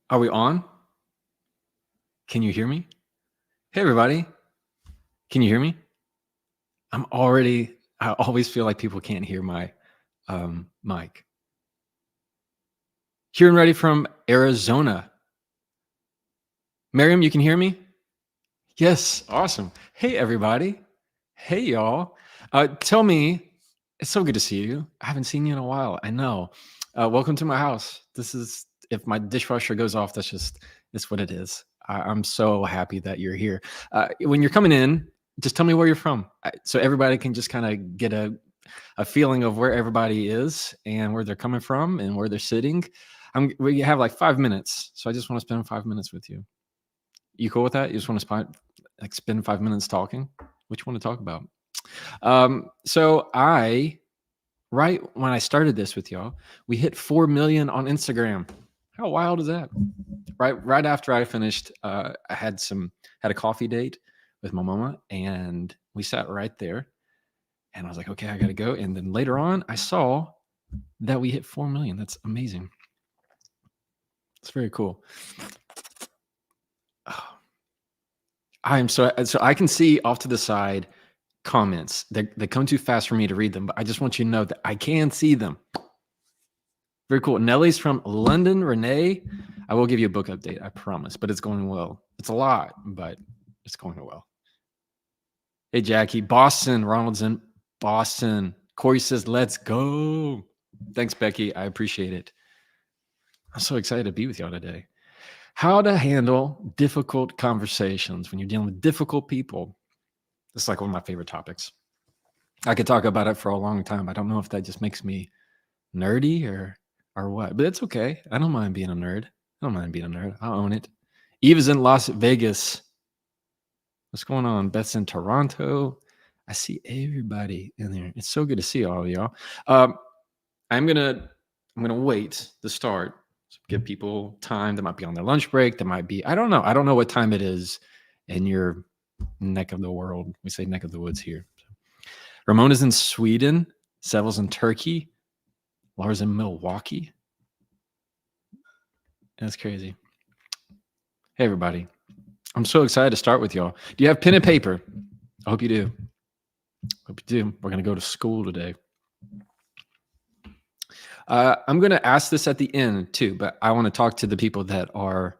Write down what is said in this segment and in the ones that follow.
Are we on? Can you hear me? Hey, everybody. Can you hear me? I always feel like people can't hear my mic. Here and ready from Arizona. Miriam, you can hear me? Yes, awesome. Hey, everybody. Hey, y'all. Tell me, it's so good to see you. I haven't seen you in a while. I know. Welcome to my house. If my dishwasher goes off, it's what it is. I'm so happy that you're here. When you're coming in, just tell me where you're from, so everybody can just kind of get a feeling of where everybody is and where they're coming from and where they're sitting. We have like 5 minutes, so I just want to spend 5 minutes with you. You cool with that? You just want to spend 5 minutes talking? What you want to talk about? So right when I started this with y'all, we hit 4 million on Instagram. How wild is that? Right after I finished, I had a coffee date with my mama, and we sat right there, and I was like, okay, I gotta go. And then later on, I saw that we hit 4 million. That's amazing. It's very cool. Oh, I am so I can see off to the side comments. They come too fast for me to read them, but I just want you to know that I can see them. Very cool. Nellie's from London. Renee, I will give you a book update, I promise, but it's going well. It's a lot, but it's going well. Hey, Jackie. Boston. Ronald's in Boston. Corey says, let's go. Thanks, Becky. I appreciate it. I'm so excited to be with y'all today. How to handle difficult conversations when you're dealing with difficult people. It's like one of my favorite topics. I could talk about it for a long time. I don't know if that just makes me nerdy or what, but it's okay. I don't mind being a nerd. I don't mind being a nerd. I'll own it. Eve is in Las Vegas. What's going on? Beth's in Toronto. I see everybody in there. It's so good to see all of y'all. I'm gonna wait to start. So give people time. That might be on their lunch break. That might be, I don't know. I don't know what time it is in your neck of the world. We say neck of the woods here. Ramona's in Sweden. Sevil's in Turkey. Laura's in Milwaukee. That's crazy. Hey, everybody. I'm so excited to start with y'all. Do you have pen and paper? I hope you do. Hope you do. We're going to go to school today. I'm going to ask this at the end too, but I want to talk to the people that are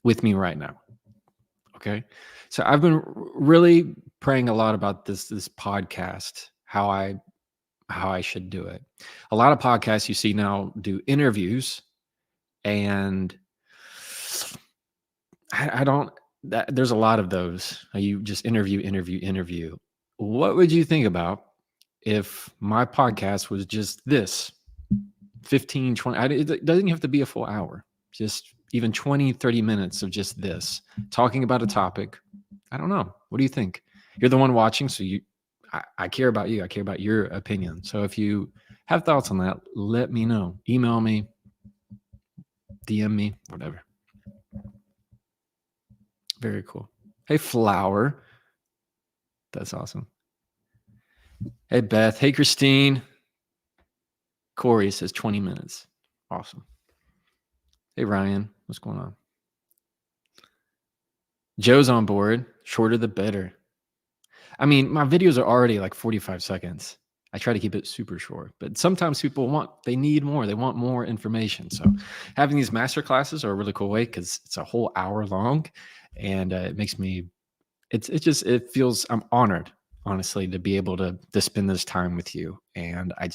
with me right now. Okay. So I've been really praying a lot about this podcast, how I should do it. A lot of podcasts you see now do interviews, and I don't, there's a lot of those. You just interview. What would you think about if my podcast was just this 15, 20, it doesn't have to be a full hour, just even 20, 30 minutes of just this, talking about a topic. I don't know. What do you think? You're the one watching, so I care about you. I care about your opinion. So if you have thoughts on that, let me know. Email me, DM me, whatever. Very cool. Hey, Flower. That's awesome. Hey, Beth. Hey, Christine. Corey says 20 minutes. Awesome. Hey, Ryan. What's going on? Joe's on board. Shorter the better. I mean, my videos are already like 45 seconds. I try to keep it super short, but sometimes people they need more. They want more information. So having these master classes are a really cool way because it's a whole hour long, and it makes me, it feels, I'm honored, honestly, to be able to spend this time with you. And I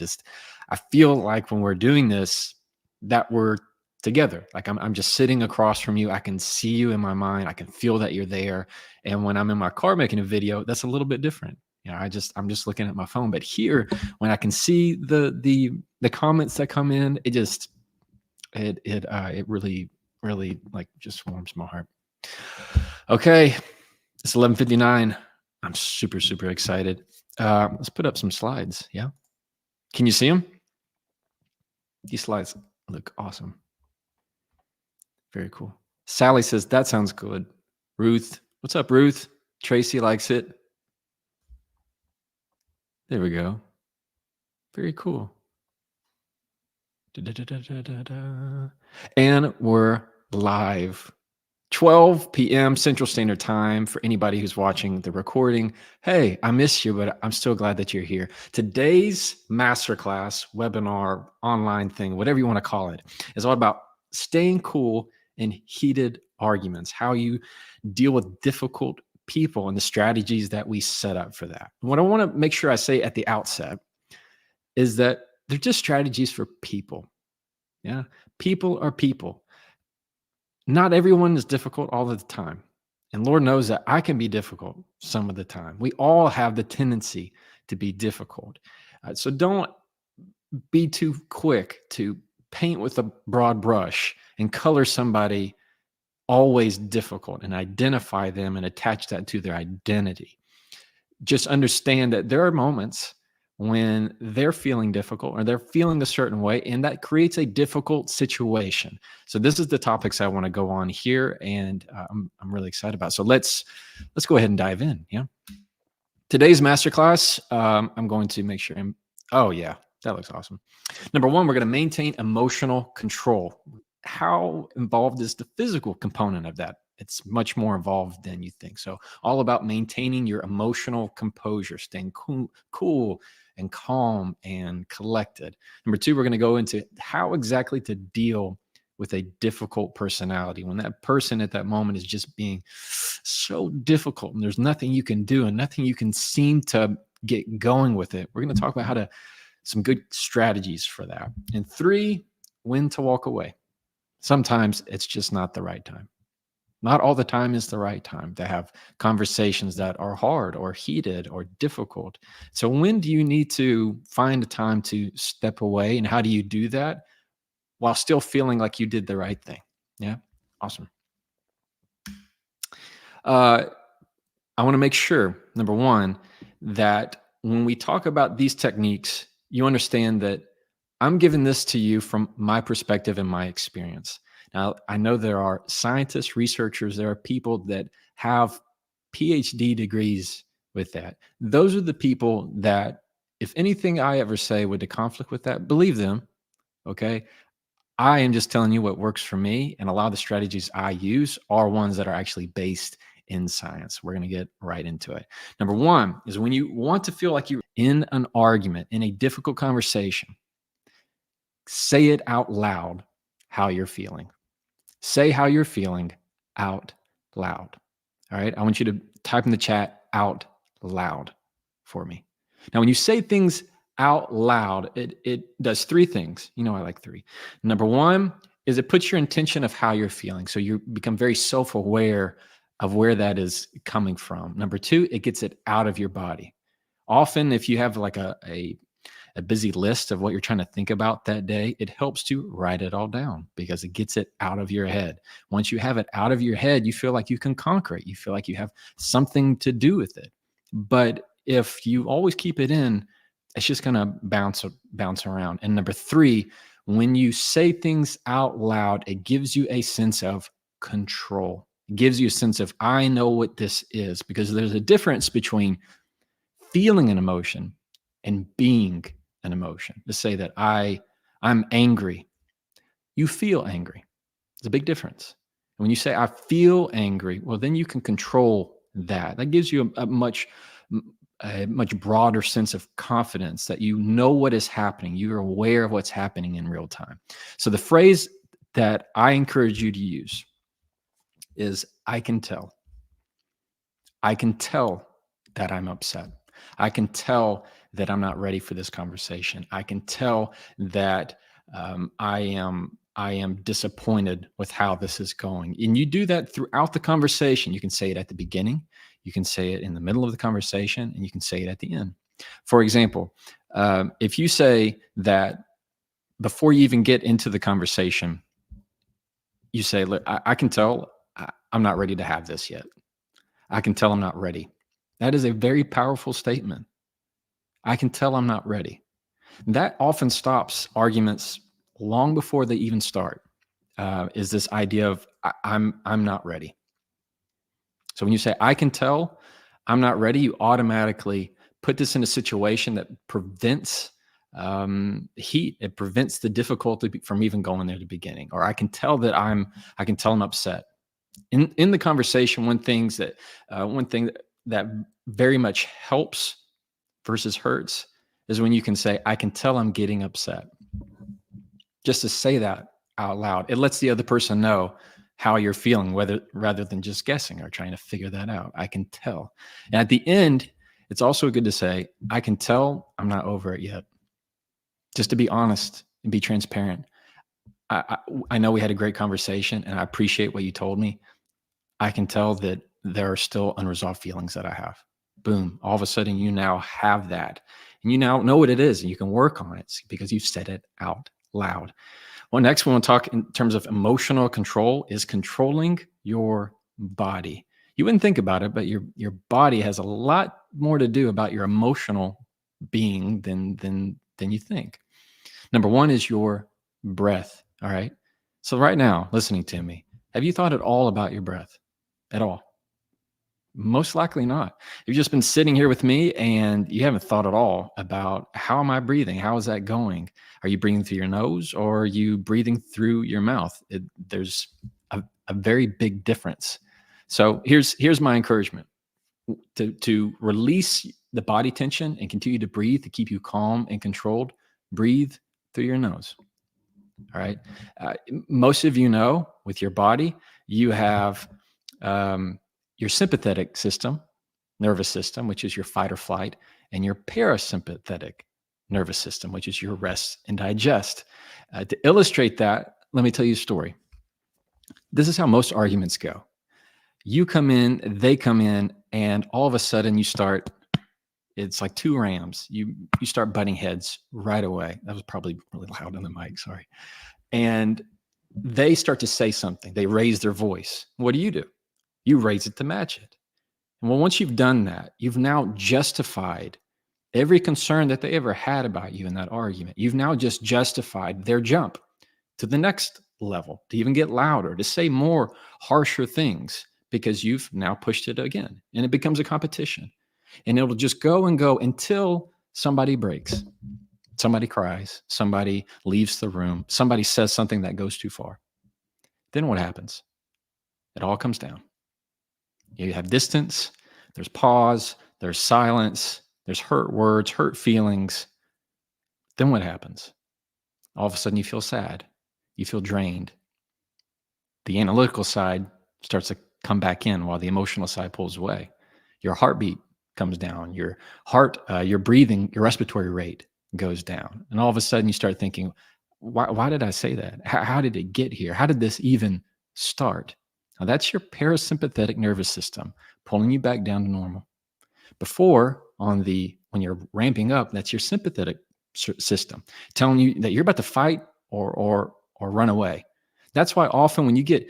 feel like when we're doing this, that we're together. Like I'm just sitting across from you. I can see you in my mind. I can feel that you're there. And when I'm in my car making a video, that's a little bit different. You know, I'm just looking at my phone. But here, when I can see the comments that come in, it really, really like just warms my heart. Okay, it's 11:59. I'm super, super excited. Let's put up some slides. Yeah, can you see them? These slides look awesome. Very cool. Sally says, that sounds good. Ruth, what's up, Ruth? Tracy likes it. There we go. Very cool. And we're live 12 p.m. Central Standard Time for anybody who's watching the recording. Hey, I miss you, but I'm still glad that you're here. Today's masterclass, webinar, online thing, whatever you want to call it, is all about staying cool in heated arguments, how you deal with difficult people and the strategies that we set up for that. What I want to make sure I say at the outset is that they're just strategies for people. Yeah. People are people. Not everyone is difficult all of the time. And Lord knows that I can be difficult some of the time. We all have the tendency to be difficult. So don't be too quick to paint with a broad brush and color somebody always difficult and identify them and attach that to their identity. Just understand that there are moments when they're feeling difficult or they're feeling a certain way, and that creates a difficult situation. So this is the topics I want to go on here, and I'm really excited about. So let's go ahead and dive in. Yeah. Today's masterclass, I'm going to make sure. Oh yeah, that looks awesome. Number one, we're going to maintain emotional control. How involved is the physical component of that? It's much more involved than you think. So all about maintaining your emotional composure, staying cool and calm and collected. Number two, we're going to go into how exactly to deal with a difficult personality when that person at that moment is just being so difficult and there's nothing you can do and nothing you can seem to get going with it. We're going to talk about some good strategies for that. And three, when to walk away. Sometimes it's just not the right time. Not all the time is the right time to have conversations that are hard or heated or difficult. So when do you need to find a time to step away, and how do you do that while still feeling like you did the right thing? Yeah. Awesome. I want to make sure, number one, that when we talk about these techniques, you understand that I'm giving this to you from my perspective and my experience. Now, I know there are scientists, researchers, there are people that have PhD degrees with that. Those are the people that, if anything I ever say would conflict with that, believe them. Okay. I am just telling you what works for me, and a lot of the strategies I use are ones that are actually based in science. We're going to get right into it. Number one is when you want to feel like you're in an argument, in a difficult conversation, say it out loud how you're feeling. Say how you're feeling out loud. All right. I want you to type in the chat out loud for me. Now, when you say things out loud, it does three things. You know, I like three. Number one is it puts your intention of how you're feeling. So you become very self-aware of where that is coming from. Number two, it gets it out of your body. Often, if you have like a busy list of what you're trying to think about that day, it helps to write it all down because it gets it out of your head. Once you have it out of your head, you feel like you can conquer it. You feel like you have something to do with it. But if you always keep it in, it's just going to bounce around. And number three, when you say things out loud, it gives you a sense of control. It gives you a sense of, I know what this is, because there's a difference between feeling an emotion and being an emotion. To say that I'm angry, you feel angry. It's a big difference. And when you say I feel angry, well, then you can control that. That gives you a much broader sense of confidence that you know what is happening. You're aware of what's happening in real time. So the phrase that I encourage you to use is I can tell. I can tell that I'm upset. I can tell that I'm not ready for this conversation. I can tell that I am disappointed with how this is going. And you do that throughout the conversation. You can say it at the beginning, you can say it in the middle of the conversation, and you can say it at the end. For example, if you say that before you even get into the conversation, you say, look, I can tell I'm not ready to have this yet. I can tell I'm not ready. That is a very powerful statement. I can tell I'm not ready. That often stops arguments long before they even start. Is this idea of I'm not ready. So when you say I can tell I'm not ready, you automatically put this in a situation that prevents heat. It prevents the difficulty from even going there at the beginning. Or I can tell I'm upset. In the conversation, one thing that very much helps versus hurts is when you can say, I can tell I'm getting upset. Just to say that out loud, it lets the other person know how you're feeling, rather than just guessing or trying to figure that out. I can tell. And at the end, it's also good to say, I can tell I'm not over it yet. Just to be honest and be transparent. I know we had a great conversation and I appreciate what you told me. I can tell that there are still unresolved feelings that I have. Boom. All of a sudden, you now have that. And you now know what it is and you can work on it because you've said it out loud. Well, next we want to talk in terms of emotional control is controlling your body. You wouldn't think about it, but your body has a lot more to do about your emotional being than you think. Number one is your breath. All right. So right now, listening to me, have you thought at all about your breath at all? Most likely not. You've just been sitting here with me and you haven't thought at all about how am I breathing? How is that going? Are you breathing through your nose or are you breathing through your mouth? There's a very big difference. So here's my encouragement to release the body tension and continue to breathe to keep you calm and controlled. Breathe through your nose. All right. Most of you know with your body, you have your sympathetic nervous system, which is your fight or flight, and your parasympathetic nervous system, which is your rest and digest. To illustrate that, let me tell you a story. This is how most arguments go. You come in, they come in, and all of a sudden it's like two rams. You start butting heads right away. That was probably really loud on the mic, sorry. And they start to say something. They raise their voice. What do? You raise it to match it. And well, once you've done that, you've now justified every concern that they ever had about you in that argument. You've now just justified their jump to the next level, to even get louder, to say more harsher things, because you've now pushed it again. And it becomes a competition. And it'll just go and go until somebody breaks, somebody cries, somebody leaves the room, somebody says something that goes too far. Then what happens? It all comes down. You have distance, there's pause, there's silence, there's hurt words, hurt feelings. Then what happens? All of a sudden you feel sad. You feel drained. The analytical side starts to come back in while the emotional side pulls away. Your heartbeat comes down. Your heart, your breathing, your respiratory rate goes down. And all of a sudden you start thinking, why did I say that? How did it get here? How did this even start? Now that's your parasympathetic nervous system pulling you back down to normal. Before, when you're ramping up, that's your sympathetic system telling you that you're about to fight or run away. That's why often when you get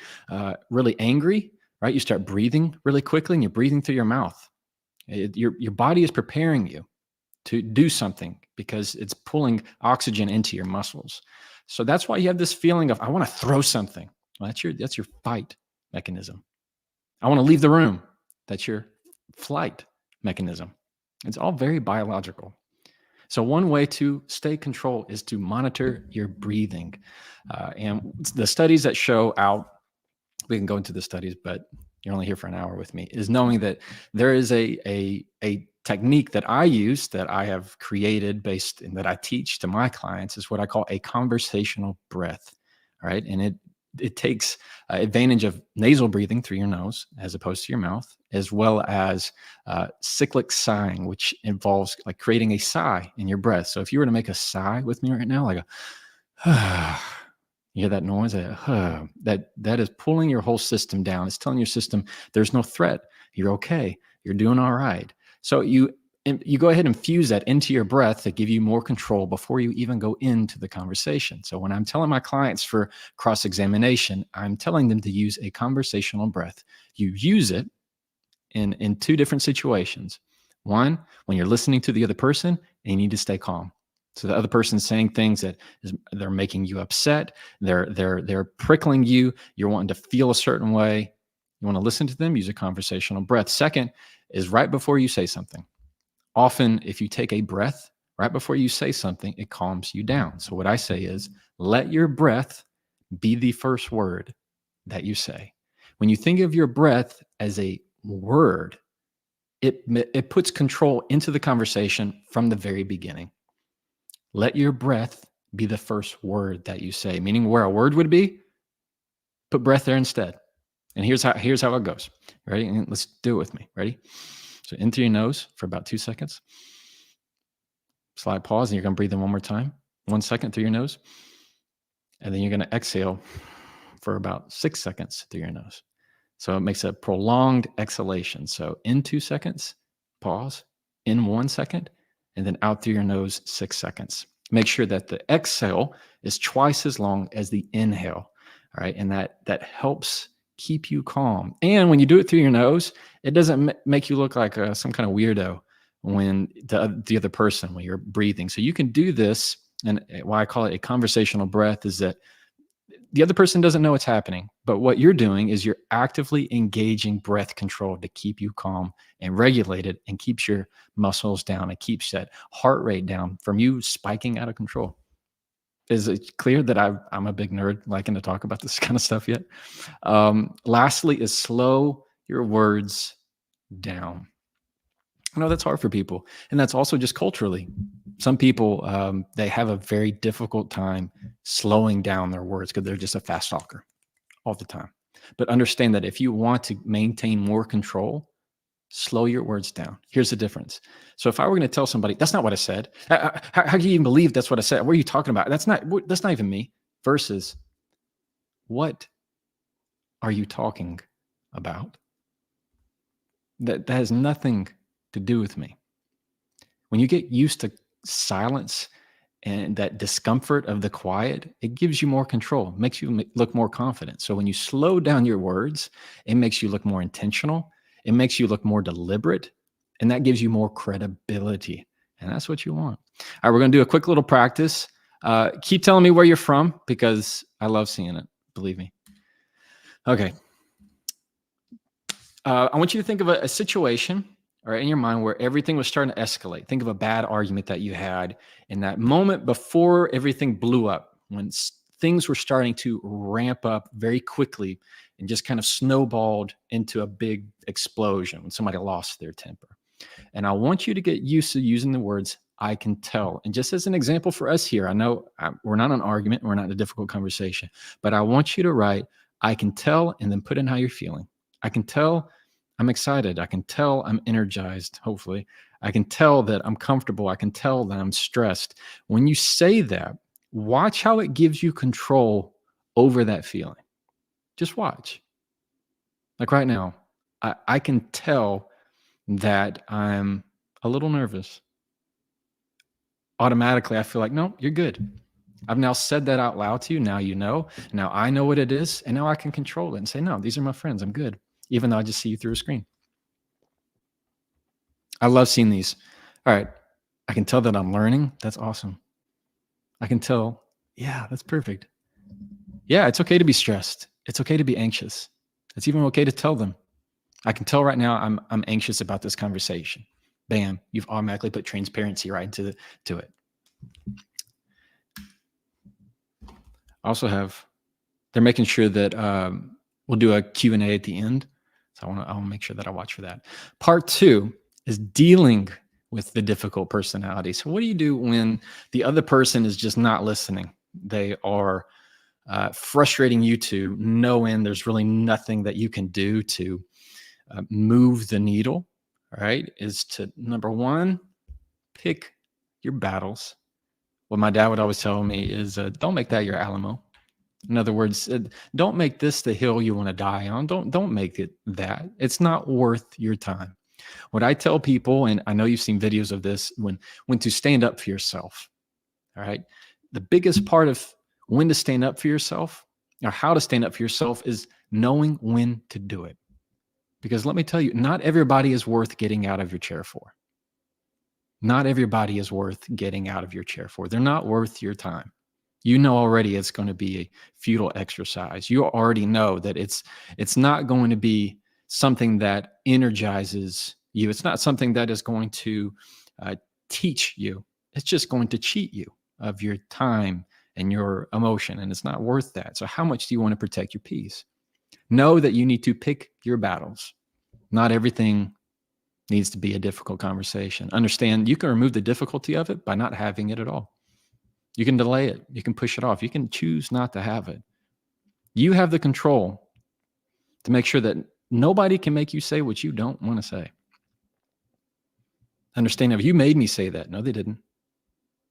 really angry, right, you start breathing really quickly and you're breathing through your mouth. Your body is preparing you to do something because it's pulling oxygen into your muscles. So that's why you have this feeling of, I want to throw something. Well, that's your fight mechanism. I want to leave the room. That's your flight mechanism. It's all very biological. So one way to stay control is to monitor your breathing. And the studies that show out, we can go into the studies, but you're only here for an hour with me, is knowing that there is a technique that I use, that I have created based and that I teach to my clients, is what I call a conversational breath. All right. And it takes advantage of nasal breathing through your nose as opposed to your mouth, as well as cyclic sighing, which involves like creating a sigh in your breath. So if you were to make a sigh with me right now, like you hear that noise, that is pulling your whole system down. It's telling your system there's no threat. You're okay. You're doing all right. So you go ahead and fuse that into your breath to give you more control before you even go into the conversation. So when I'm telling my clients for cross-examination, I'm telling them to use a conversational breath. You use it in two different situations. One, when you're listening to the other person and you need to stay calm. So the other person's saying things that they're making you upset. They're prickling you. You're wanting to feel a certain way. You want to listen to them, use a conversational breath. Second is right before you say something. Often, if you take a breath Right before you say something, it calms you down. So what I say is, let your breath be the first word that you say. When you think of your breath as a word, it puts control into the conversation from the very beginning. Let your breath be the first word that you say, meaning where a word would be, put breath there instead. And here's how it goes. Ready? And let's do it with me. Ready? So in through your nose for about 2 seconds. Slide pause, and you're going to breathe in one more time. 1 second through your nose. And then you're going to exhale for about 6 seconds through your nose. So it makes a prolonged exhalation. So in 2 seconds, pause, in 1 second, and then out through your nose 6 seconds. Make sure that the exhale is twice as long as the inhale. All right. And that helps keep you calm. And when you do it through your nose, it doesn't make you look like some kind of weirdo when the other person, when you're breathing. So you can do this. And why I call it a conversational breath is that the other person doesn't know what's happening, but what you're doing is you're actively engaging breath control to keep you calm and regulated, and keeps your muscles down and keeps that heart rate down from you spiking out of control. Is it clear that I'm a big nerd liking to talk about this kind of stuff yet? Lastly is slow your words down. I know that's hard for people, and that's also just culturally. Some people, they have a very difficult time slowing down their words because they're just a fast talker all the time. But understand that if you want to maintain more control, slow your words down. Here's the difference. So if I were going to tell somebody, that's not what I said. How can you even believe that's what I said? What are you talking about? That's not even me. Versus, what are you talking about? That has nothing to do with me. When you get used to silence and that discomfort of the quiet, it gives you more control, makes you look more confident. So when you slow down your words, it makes you look more intentional. It makes you look more deliberate, and that gives you more credibility. And that's what you want. All right, we're going to do a quick little practice. Keep telling me where you're from, because I love seeing it. Believe me. Okay. I want you to think of a situation, all right, in your mind where everything was starting to escalate. Think of a bad argument that you had in that moment before everything blew up, when things were starting to ramp up very quickly and just kind of snowballed into a big explosion when somebody lost their temper. And I want you to get used to using the words, I can tell. And just as an example for us here, I know we're not in an argument, we're not in a difficult conversation, but I want you to write, I can tell, and then put in how you're feeling. I can tell I'm excited. I can tell I'm energized, hopefully. I can tell that I'm comfortable. I can tell that I'm stressed. When you say that, watch how it gives you control over that feeling. Just watch. Like right now, I can tell that I'm a little nervous. Automatically, I feel like, no, you're good. I've now said that out loud to you. Now you know. Now I know what it is. And now I can control it and say, no, these are my friends. I'm good. Even though I just see you through a screen. I love seeing these. All right. I can tell that I'm learning. That's awesome. I can tell. Yeah, that's perfect. Yeah, it's okay to be stressed. It's okay to be anxious. It's even okay to tell them. I can tell right now I'm anxious about this conversation. Bam, you've automatically put transparency right into it. I also have, they're making sure that we'll do a Q&A at the end. So I want to make sure that I watch for that. Part 2 is dealing with the difficult personality. So what do you do when the other person is just not listening? They are frustrating you to no end. There's really nothing that you can do to move the needle, right? Is to, number one, pick your battles. What my dad would always tell me is don't make that your Alamo. In other words, don't make this the hill you want to die on. Don't make it that. It's not worth your time. What I tell people, and I know you've seen videos of this, when to stand up for yourself. All right. The biggest part of when to stand up for yourself, or how to stand up for yourself, is knowing when to do it. Because let me tell you, not everybody is worth getting out of your chair for. Not everybody is worth getting out of your chair for. They're not worth your time. You know already it's going to be a futile exercise. You already know that it's not going to be something that energizes you. It's not something that is going to teach you. it's just going to cheat you of your time and your emotion, and it's not worth that. So how much do you want to protect your peace? Know that you need to pick your battles. Not everything needs to be a difficult conversation. Understand you can remove the difficulty of it by not having it at all. You can delay it. You can push it off. You can choose not to have it. You have the control to make sure that nobody can make you say what you don't want to say. Understand, if you made me say that, no, they didn't.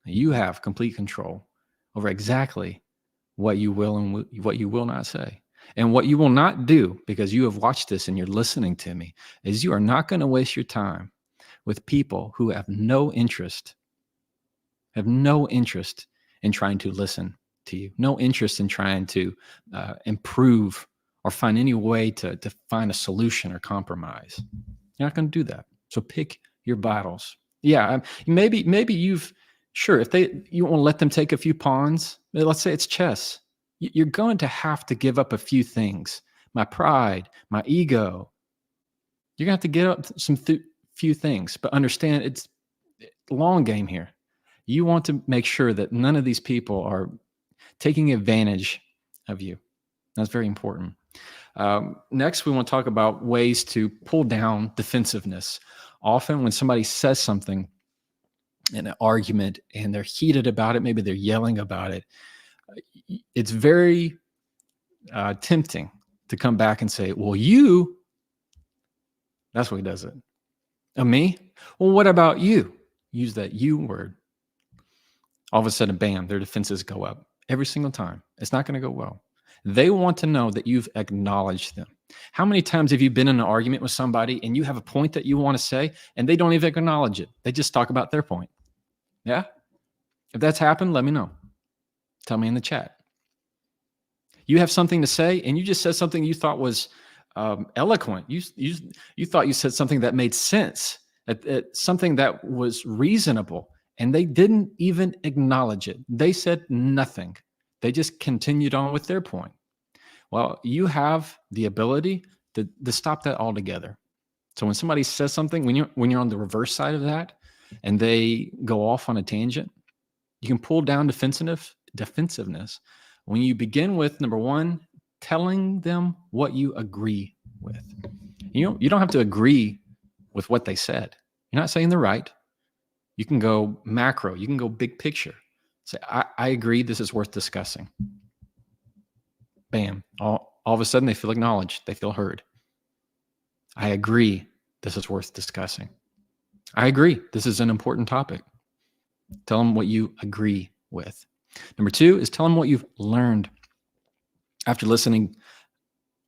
You have complete control over exactly what you will and what you will not say. And what you will not do, because you have watched this and you're listening to me, is you are not going to waste your time with people who have no interest in trying to listen to you, no interest in trying to improve or find any way to find a solution or compromise. You're not going to do that. So pick your battles. Yeah, maybe you've, sure, if you want to let them take a few pawns, let's say it's chess, you're going to have to give up a few things. My pride, my ego. You're going to have to give up some few things, but understand it's the long game here. You want to make sure that none of these people are taking advantage of you. That's very important. Next, we want to talk about ways to pull down defensiveness. Often when somebody says something in an argument and they're heated about it, maybe they're yelling about it, it's very tempting to come back and say, well, you, that's what he does it. Me? Well, what about you? Use that you word. All of a sudden, bam, their defenses go up every single time. It's not going to go well. They want to know that you've acknowledged them. How many times have you been in an argument with somebody and you have a point that you want to say and they don't even acknowledge it? They just talk about their point. Yeah? If that's happened, let me know. Tell me in the chat. You have something to say and you just said something you thought was eloquent. You thought you said something that made sense, something that was reasonable, and they didn't even acknowledge it. They said nothing. They just continued on with their point. Well, you have the ability to stop that altogether. So when somebody says something, when you're on the reverse side of that, and they go off on a tangent, you can pull down defensiveness when you begin with, number one, telling them what you agree with. You don't have to agree with what they said. You're not saying they're right. You can go macro. You can go big picture. Say, I agree. This is worth discussing. Bam. All of a sudden, they feel acknowledged. They feel heard. I agree. This is worth discussing. I agree. This is an important topic. Tell them what you agree with. Number two is tell them what you've learned. After listening,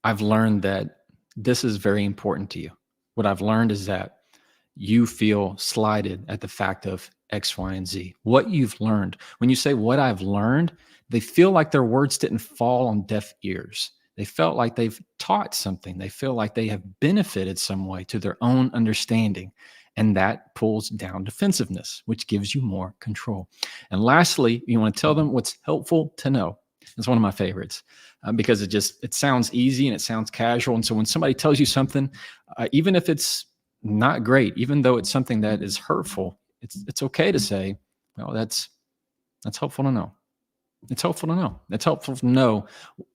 I've learned that this is very important to you. What I've learned is that you feel slighted at the fact of X, Y, and Z. What you've learned. When you say what I've learned, they feel like their words didn't fall on deaf ears. They felt like they've taught something. They feel like they have benefited some way to their own understanding. And that pulls down defensiveness, which gives you more control. And lastly, you want to tell them what's helpful to know. It's one of my favorites because it sounds easy and it sounds casual. And so when somebody tells you something, even if it's not great, even though it's something that is hurtful, it's okay to say, well, that's helpful to know. It's helpful to know. It's helpful to know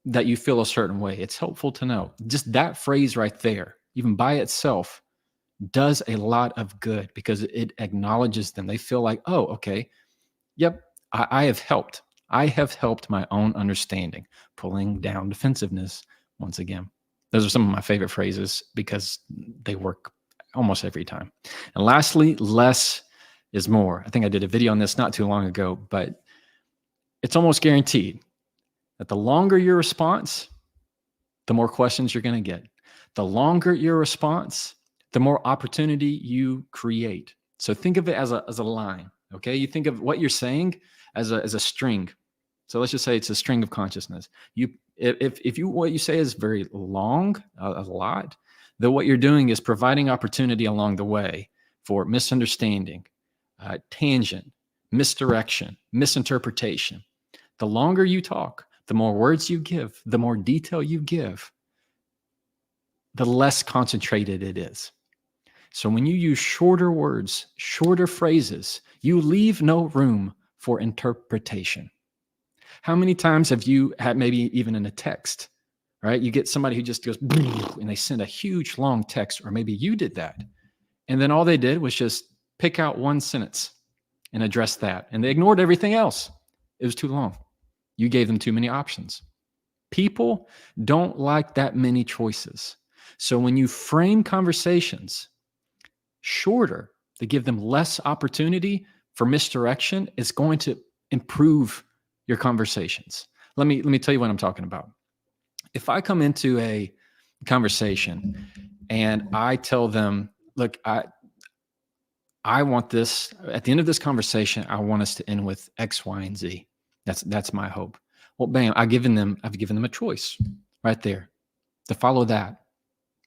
that you feel a certain way. It's helpful to know. Just that phrase right there, even by itself, does a lot of good because it acknowledges them. They feel like, oh, okay, yep, I have helped. I have helped my own understanding, pulling down defensiveness once again. Those are some of my favorite phrases because they work almost every time. And lastly, less is more. I think I did a video on this not too long ago, but it's almost guaranteed that the longer your response, the more questions you're going to get. The longer your response, the more opportunity you create. So think of it as a line, okay? You think of what you're saying as a string. So let's just say it's a string of consciousness. If what you say is very long, a lot, then what you're doing is providing opportunity along the way for misunderstanding, tangent, misdirection, misinterpretation. The longer you talk, the more words you give, the more detail you give, the less concentrated it is. So when you use shorter words, shorter phrases, You leave no room for interpretation. How many times have you had, maybe even in a text, right? You get somebody who just goes, and they send a huge long text, or maybe you did that. And then all they did was just pick out one sentence and address that. And they ignored everything else. It was too long. You gave them too many options. People don't like that many choices. So when you frame conversations shorter, to give them less opportunity for misdirection, it's going to improve your conversations. Let me tell you what I'm talking about. If I come into a conversation and I tell them, look, I want this at the end of this conversation, I want us to end with X, Y, and Z. That's my hope. Well, bam, I've given them a choice right there to follow that.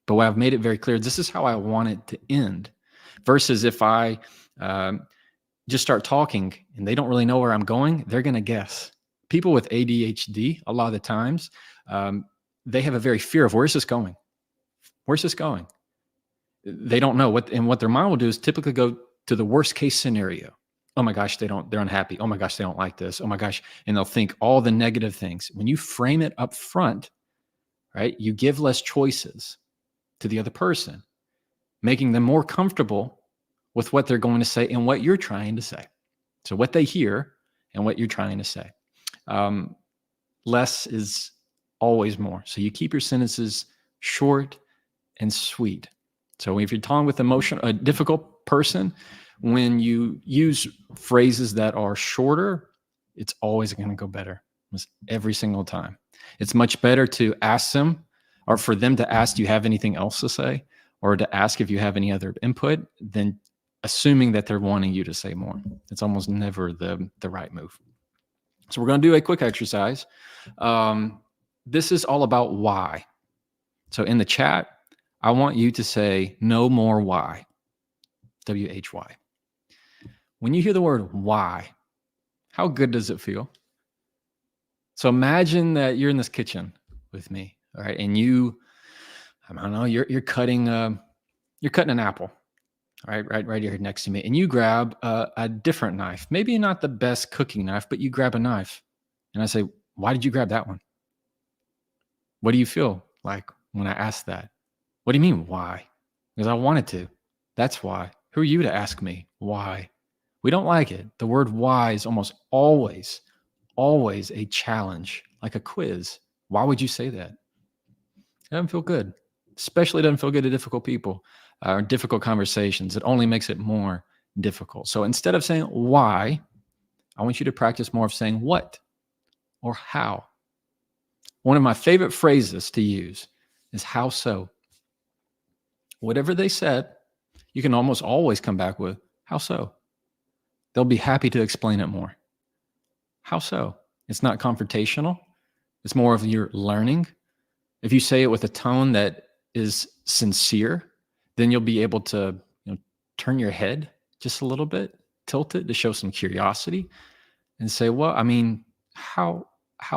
But what I've made it very clear, this is how I want it to end. Versus if I just start talking and they don't really know where I'm going, they're going to guess. People with ADHD, a lot of the times, they have a very fear of, where's this going? Where's this going? They don't know what their mind will do is typically go to the worst case scenario. Oh my gosh, they're unhappy. Oh my gosh, they don't like this. Oh my gosh. And they'll think all the negative things. When you frame it up front, right, you give less choices to the other person, making them more comfortable with what they're going to say and what you're trying to say. So what they hear and what you're trying to say. Less is always more. So you keep your sentences short and sweet. So if you're talking with a difficult person, when you use phrases that are shorter, it's always going to go better every single time. It's much better to ask them, or for them to ask, do you have anything else to say? Or to ask if you have any other input, than assuming that they're wanting you to say more. It's almost never the right move. So we're going to do a quick exercise. This is all about why. So in the chat, I want you to say no more why. W-H-Y. When you hear the word why, how good does it feel? So imagine that you're in this kitchen with me, all right, and I don't know, you're cutting an apple, right here next to me, and you grab a different knife, maybe not the best cooking knife, but you grab a knife, and I say, why did you grab that one? What do you feel like when I ask that? What do you mean, why? Because I wanted to. That's why. Who are you to ask me why? We don't like it. The word why is almost always a challenge, like a quiz. Why would you say that? It doesn't feel good. Especially doesn't feel good to difficult people or difficult conversations. It only makes it more difficult. So instead of saying why, I want you to practice more of saying what or how. One of my favorite phrases to use is how so. Whatever they said, you can almost always come back with how so. They'll be happy to explain it more. How so? It's not confrontational. It's more of your learning. If you say it with a tone that is sincere, then you'll be able to turn your head just a little bit, tilt it to show some curiosity and say, well, I mean, how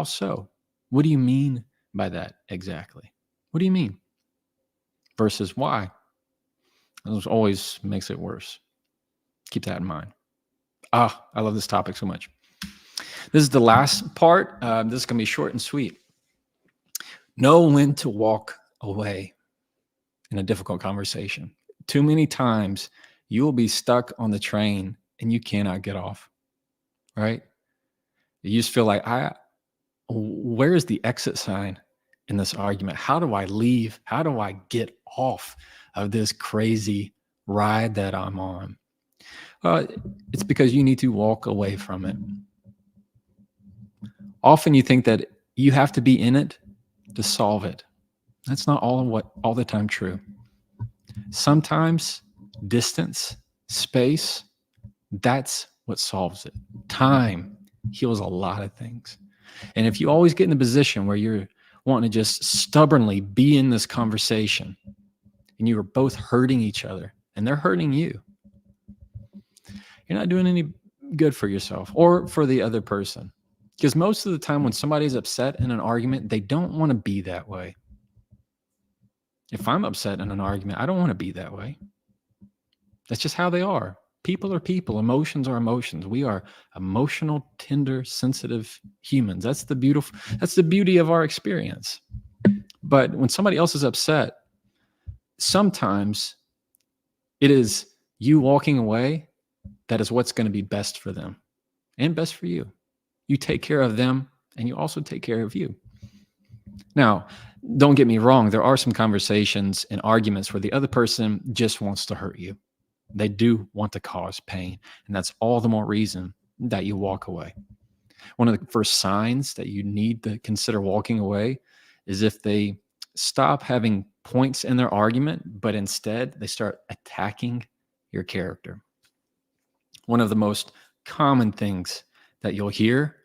so? What do you mean by that exactly? What do you mean? Versus why? That always makes it worse. Keep that in mind. I love this topic so much. This is the last part. This is going to be short and sweet. Know when to walk away in a difficult conversation. Too many times you will be stuck on the train and you cannot get off, right? You just feel like, where is the exit sign in this argument? How do I leave? How do I get off of this crazy ride that I'm on? It's because you need to walk away from it. Often you think that you have to be in it to solve it. That's not all the time true. Sometimes distance, space, that's what solves it. Time heals a lot of things. And if you always get in the position where you're wanting to just stubbornly be in this conversation and you are both hurting each other and they're hurting you, you're not doing any good for yourself or for the other person. Because most of the time when somebody's upset in an argument, they don't want to be that way. If I'm upset in an argument, I don't want to be that way. That's just how they are. People are people. Emotions are emotions. We are emotional, tender, sensitive humans. That's the beauty of our experience. But when somebody else is upset, sometimes it is you walking away that is what's going to be best for them and best for you. You take care of them and you also take care of you. Now, don't get me wrong. There are some conversations and arguments where the other person just wants to hurt you. They do want to cause pain. And that's all the more reason that you walk away. One of the first signs that you need to consider walking away is if they stop having points in their argument, but instead they start attacking your character. One of the most common things that you'll hear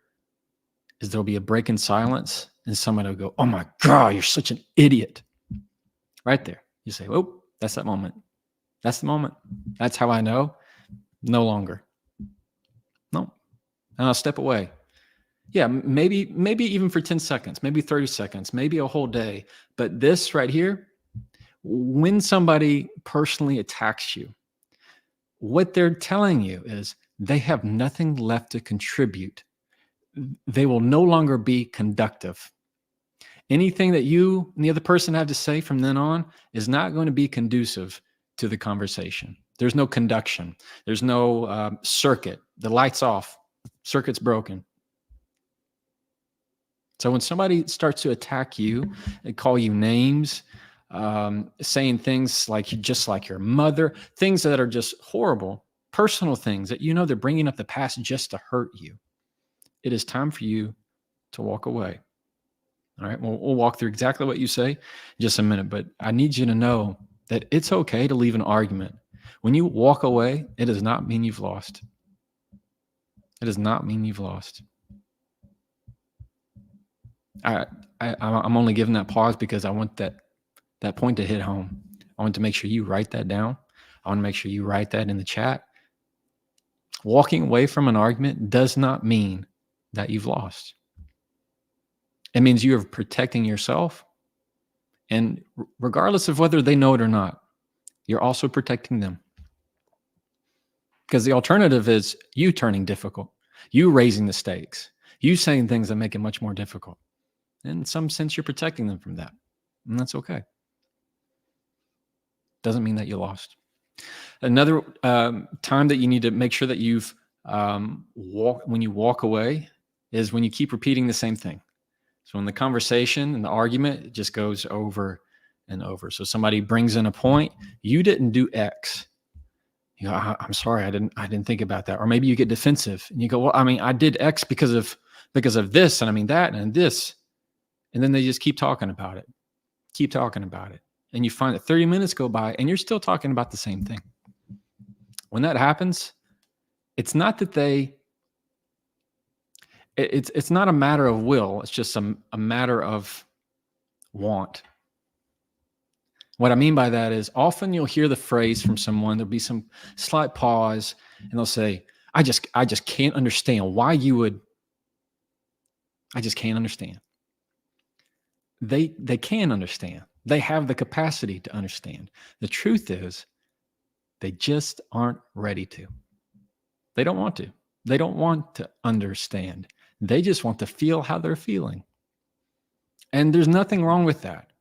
is there'll be a break in silence and somebody will go, "Oh my God, you're such an idiot." Right there. You say, "Oh, that's that moment. That's the moment. That's how I know. No longer. No." And I'll step away. Yeah, maybe even for 10 seconds, maybe 30 seconds, maybe a whole day. But this right here, when somebody personally attacks you, what they're telling you is they have nothing left to contribute. They will no longer be conductive. Anything that you and the other person have to say from then on is not going to be conducive to the conversation. There's no conduction. There's no circuit. The light's off. Circuit's broken. So when somebody starts to attack you and call you names, saying things like just like your mother, things that are just horrible, personal things that you know they're bringing up the past just to hurt you, it is time for you to walk away. All right, we'll walk through exactly what you say in just a minute, but I need you to know that it's okay to leave an argument. When you walk away, it does not mean you've lost. It does not mean you've lost. I'm only giving that pause because I want that point to hit home. I want to make sure you write that down. I want to make sure you write that in the chat. Walking away from an argument does not mean that you've lost. It means you are protecting yourself. And regardless of whether they know it or not, you're also protecting them. Because the alternative is you turning difficult, you raising the stakes, you saying things that make it much more difficult. In some sense, you're protecting them from that. And that's okay. Doesn't mean that you lost. Another time that you need to make sure that you've when you walk away is when you keep repeating the same thing. So in the conversation and the argument, it just goes over and over. So somebody brings in a point, you didn't do X. You know, I'm sorry, I didn't think about that. Or maybe you get defensive and you go, well, I mean, I did X because of this, and I mean that and this. And then they just keep talking about it. And you find that 30 minutes go by and you're still talking about the same thing. When that happens, it's not that it's not a matter of will. It's just a matter of want. What I mean by that is often you'll hear the phrase from someone, there'll be some slight pause and they'll say, I just can't understand why you would. I just can't understand. They can understand. They have the capacity to understand. The truth is they just aren't ready to. They don't want to. They don't want to understand. They just want to feel how they're feeling. And there's nothing wrong with that.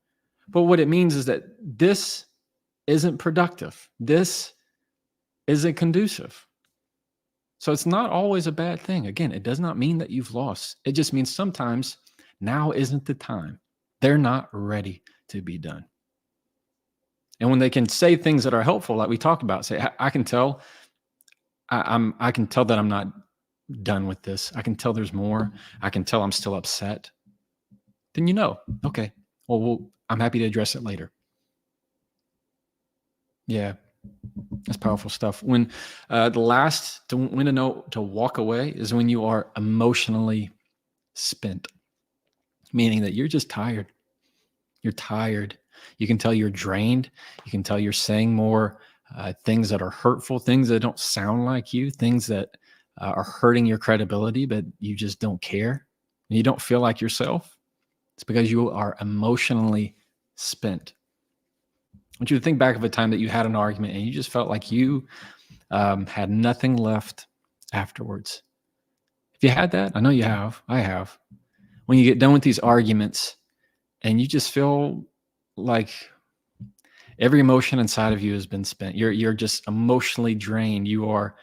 But what it means is that this isn't productive. This isn't conducive. So it's not always a bad thing. Again, it does not mean that you've lost. It just means sometimes now isn't the time. They're not ready to be done. And when they can say things that are helpful, like we talked about, say, I can tell I can tell that I'm not done with this. I can tell there's more. I can tell I'm still upset. Then you know, okay, well, I'm happy to address it later. Yeah, that's powerful stuff. When when to know to walk away is when you are emotionally spent, meaning that you're just tired. You're tired. You can tell you're drained. You can tell you're saying more things that are hurtful, things that don't sound like you, things that are hurting your credibility, but you just don't care. And you don't feel like yourself. It's because you are emotionally spent. I want you to think back of a time that you had an argument and you just felt like you had nothing left afterwards. If you had that, I know you have. I have. When you get done with these arguments and you just feel like every emotion inside of you has been spent. You're just emotionally drained. You are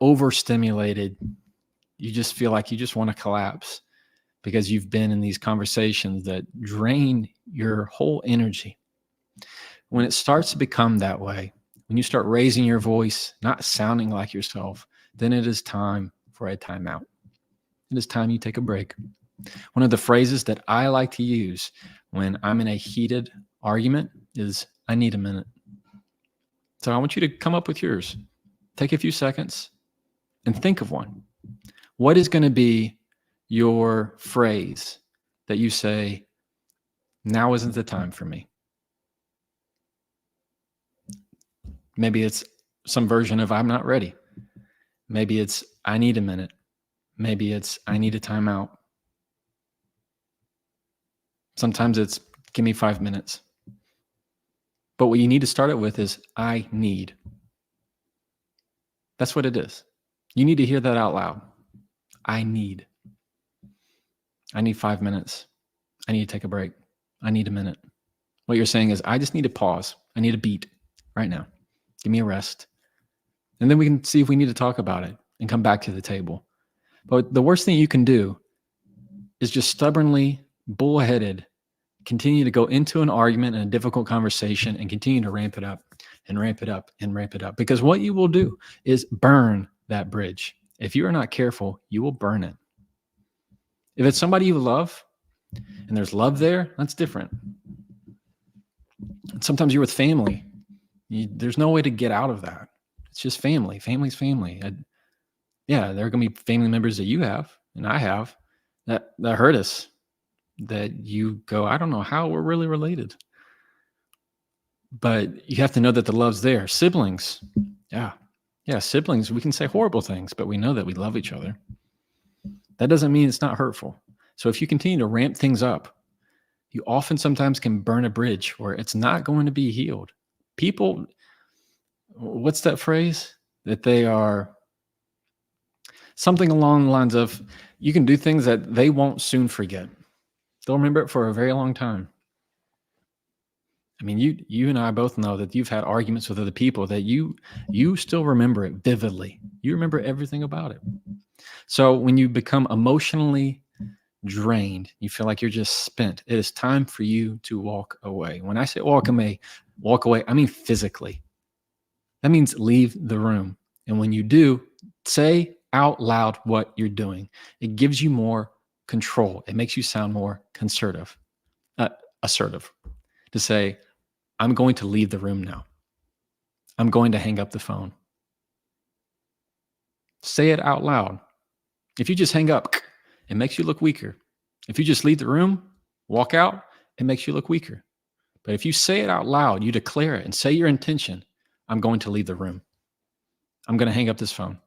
overstimulated. You just feel like you just want to collapse because you've been in these conversations that drain your whole energy. When it starts to become that way, when you start raising your voice, not sounding like yourself, then it is time for a timeout. It is time you take a break. One of the phrases that I like to use when I'm in a heated argument is, I need a minute. So I want you to come up with yours. Take a few seconds and think of one. What is going to be your phrase that you say, now isn't the time for me? Maybe it's some version of I'm not ready. Maybe it's I need a minute. Maybe it's I need a timeout. Sometimes it's give me 5 minutes. But what you need to start it with is I need. That's what it is. You need to hear that out loud. I need 5 minutes. I need to take a break. I need a minute. What you're saying is I just need to pause. I need a beat right now. Give me a rest. And then we can see if we need to talk about it and come back to the table. But the worst thing you can do is just stubbornly, bullheaded, continue to go into an argument and a difficult conversation and continue to ramp it up and ramp it up and ramp it up. Because what you will do is burn that bridge. If you are not careful, you will burn it. If it's somebody you love and there's love there, that's different. And sometimes you're with family. There's no way to get out of that. It's just family. Family's family. Yeah, there are going to be family members that you have and I have that hurt us, that you go, I don't know how we're really related. But you have to know that the love's there. Siblings. Yeah, siblings, we can say horrible things, but we know that we love each other. That doesn't mean it's not hurtful. So if you continue to ramp things up, you often sometimes can burn a bridge where it's not going to be healed. People, what's that phrase? That they are something along the lines of, you can do things that they won't soon forget. They'll remember it for a very long time. I mean, you and I both know that you've had arguments with other people that you still remember it vividly. You remember everything about it. So when you become emotionally drained, you feel like you're just spent, it is time for you to walk away. When I say walk away, I mean physically. That means leave the room. And when you do, say out loud what you're doing. It gives you more control. It makes you sound more assertive. To say, I'm going to leave the room now. I'm going to hang up the phone. Say it out loud. If you just hang up, it makes you look weaker. If you just leave the room, walk out, it makes you look weaker. But if you say it out loud, you declare it and say your intention, I'm going to leave the room. I'm going to hang up this phone.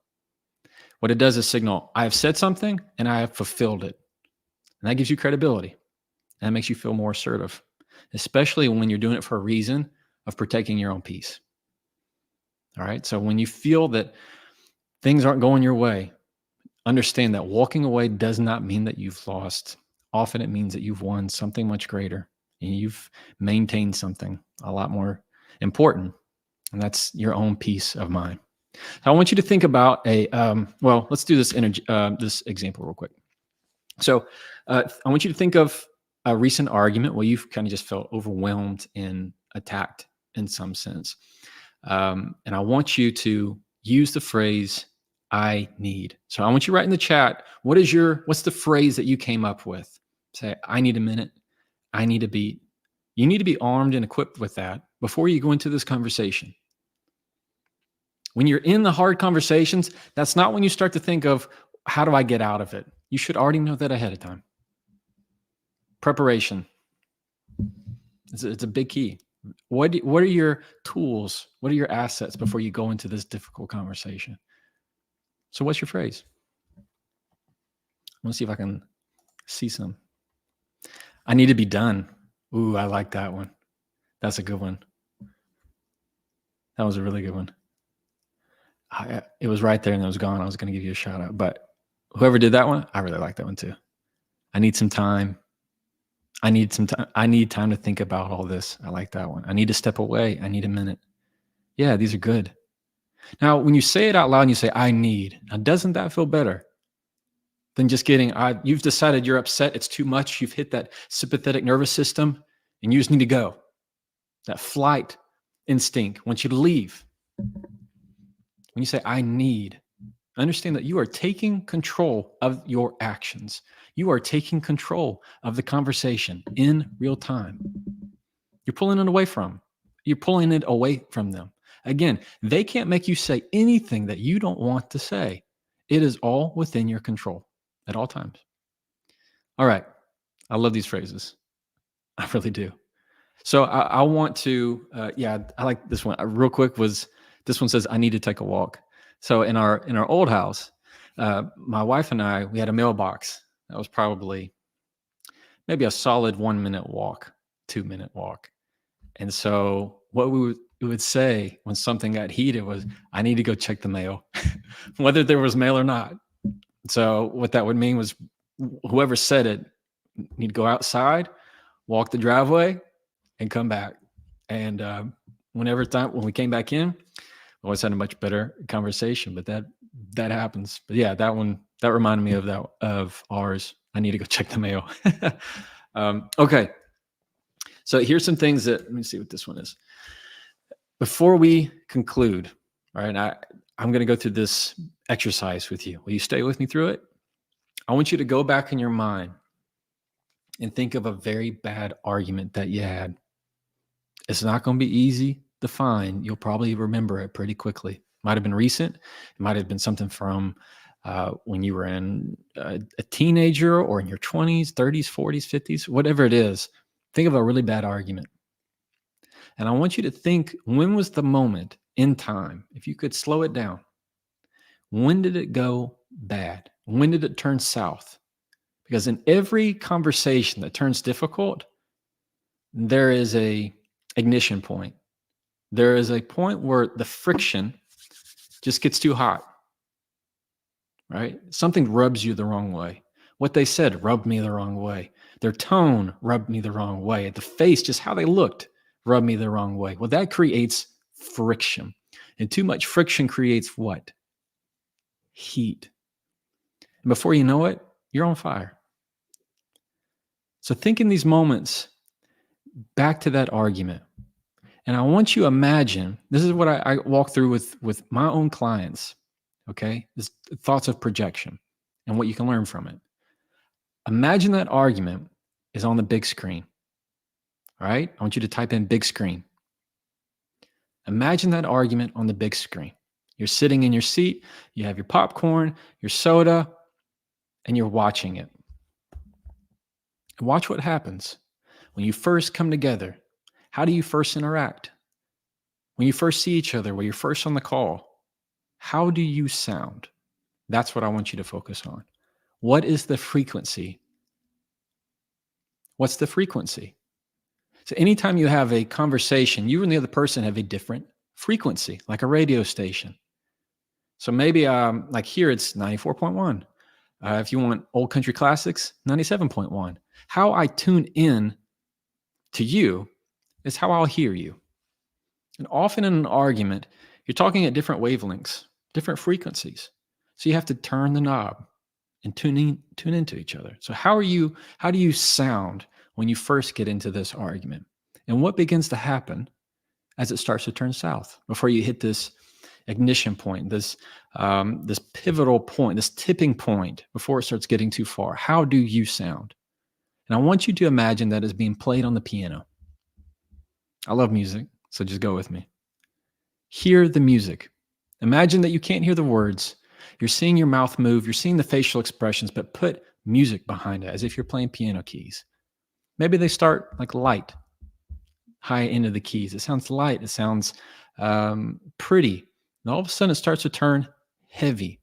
What it does is signal, I have said something and I have fulfilled it. And that gives you credibility. And that makes you feel more assertive, especially when you're doing it for a reason of protecting your own peace. All right. So when you feel that things aren't going your way, understand that walking away does not mean that you've lost. Often it means that you've won something much greater and you've maintained something a lot more important. And that's your own peace of mind. So I want you to think about let's do this this example real quick. So I want you to think of a recent argument where you've kind of just felt overwhelmed and attacked in some sense. And I want you to use the phrase, I need. So I want you to write in the chat, what's the phrase that you came up with? Say, I need a minute. I need a beat. You need to be armed and equipped with that before you go into this conversation. When you're in the hard conversations, that's not when you start to think of, how do I get out of it? You should already know that ahead of time. Preparation. It's a big key. What are your tools? What are your assets before you go into this difficult conversation? So what's your phrase? I want to see if I can see some. I need to be done. Ooh, I like that one. That's a good one. That was a really good one. It was right there and it was gone. I was going to give you a shout out, but whoever did that one, I really like that one too. I need some time. I need some time. I need time to think about all this. I like that one. I need to step away. I need a minute. Yeah, these are good. Now, when you say it out loud and you say, I need, now doesn't that feel better than just getting, you've decided you're upset. It's too much. You've hit that sympathetic nervous system and you just need to go. That flight instinct wants you to leave. When you say, I need, understand that you are taking control of your actions. You are taking control of the conversation in real time. You're pulling it away from. You're pulling it away from them. Again, they can't make you say anything that you don't want to say. It is all within your control at all times. All right. I love these phrases. I really do. So I want to, I like this one. Real quick this one says, I need to take a walk. So in our old house, my wife and I, we had a mailbox that was probably maybe a solid 1 minute walk, 2 minute walk. And so what we would say when something got heated was, I need to go check the mail, whether there was mail or not. So what that would mean was whoever said it, need to go outside, walk the driveway, and come back. And when we came back in, we always had a much better conversation. But that happens. But yeah, that reminded me of ours. I need to go check the mail. Okay. So here's some things let me see what this one is. Before we conclude, all right, I'm going to go through this exercise with you. Will you stay with me through it? I want you to go back in your mind and think of a very bad argument that you had. It's not going to be easy to find. You'll probably remember it pretty quickly. Might have been recent. It might have been something from when you were a teenager or in your 20s, 30s, 40s, 50s, whatever it is. Think of a really bad argument. And I want you to think, when was the moment in time, if you could slow it down, when did it go bad? When did it turn south? Because in every conversation that turns difficult, there is a ignition point. There is a point where the friction just gets too hot, right? Something rubs you the wrong way. What they said rubbed me the wrong way. Their tone rubbed me the wrong way. The face, just how they looked, rubbed me the wrong way. Well, that creates friction. And too much friction creates what? Heat. And before you know it, you're on fire. So think in these moments back to that argument. And I want you to imagine, this is what I walk through with my own clients, okay? This thoughts of projection and what you can learn from it. Imagine that argument is on the big screen, all right? I want you to type in big screen. Imagine that argument on the big screen. You're sitting in your seat, you have your popcorn, your soda, and you're watching it. Watch what happens when you first come together. How do you first interact? When you first see each other, when you're first on the call, how do you sound? That's what I want you to focus on. What is the frequency? What's the frequency? So anytime you have a conversation, you and the other person have a different frequency, like a radio station. So maybe like here it's 94.1. If you want old country classics, 97.1. How I tune in to you is how I'll hear you. And often in an argument, you're talking at different wavelengths, different frequencies. So you have to turn the knob and tune into each other. So how do you sound when you first get into this argument? And what begins to happen as it starts to turn south before you hit this ignition point, this pivotal point, this tipping point before it starts getting too far? How do you sound? And I want you to imagine that as being played on the piano. I love music, so just go with me. Hear the music. Imagine that you can't hear the words. You're seeing your mouth move. You're seeing the facial expressions, but put music behind it as if you're playing piano keys. Maybe they start like light, high end of the keys. It sounds light. It sounds pretty. And all of a sudden, it starts to turn heavy.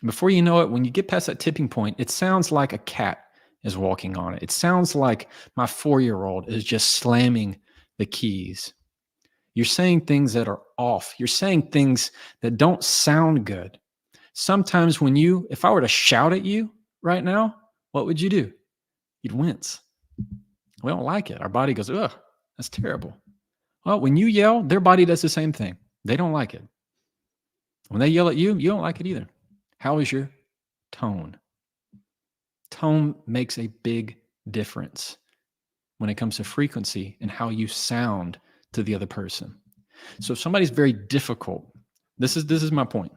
Before you know it, when you get past that tipping point, it sounds like a cat is walking on it. It sounds like my 4-year-old is just slamming the keys. You're saying things that are off. You're saying things that don't sound good. Sometimes if I were to shout at you right now, what would you do? You'd wince. We don't like it. Our body goes, ugh, that's terrible. Well, when you yell, their body does the same thing. They don't like it. When they yell at you, you don't like it either. How is your tone? Tone makes a big difference when it comes to frequency and how you sound to the other person. So if somebody's very difficult, this is my point.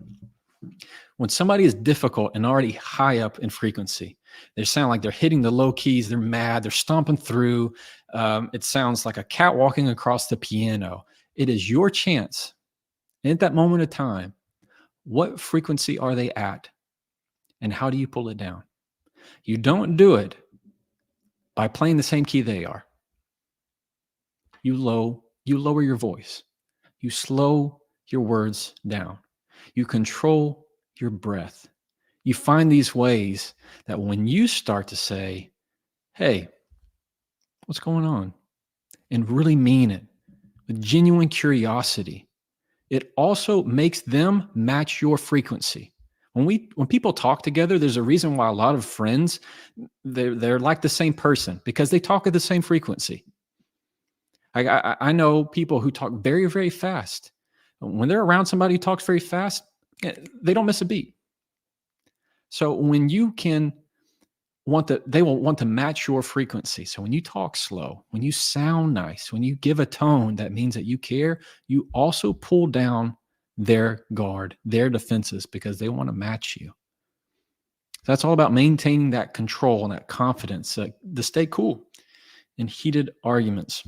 When somebody is difficult and already high up in frequency, they sound like they're hitting the low keys, they're mad, they're stomping through. It sounds like a cat walking across the piano. It is your chance at that moment of time. What frequency are they at? And how do you pull it down? You don't do it by playing the same key they are. You lower your voice. You slow your words down. You control your breath. You find these ways that when you start to say, hey, what's going on? And really mean it with genuine curiosity, it also makes them match your frequency. When people talk together, there's a reason why a lot of friends, they're like the same person because they talk at the same frequency. I know people who talk very, very fast. When they're around somebody who talks very fast, they don't miss a beat. So when you can they will want to match your frequency. So when you talk slow, when you sound nice, when you give a tone that means that you care, you also pull down their guard, their defenses, because they want to match you. That's all about maintaining that control and that confidence to stay cool in heated arguments.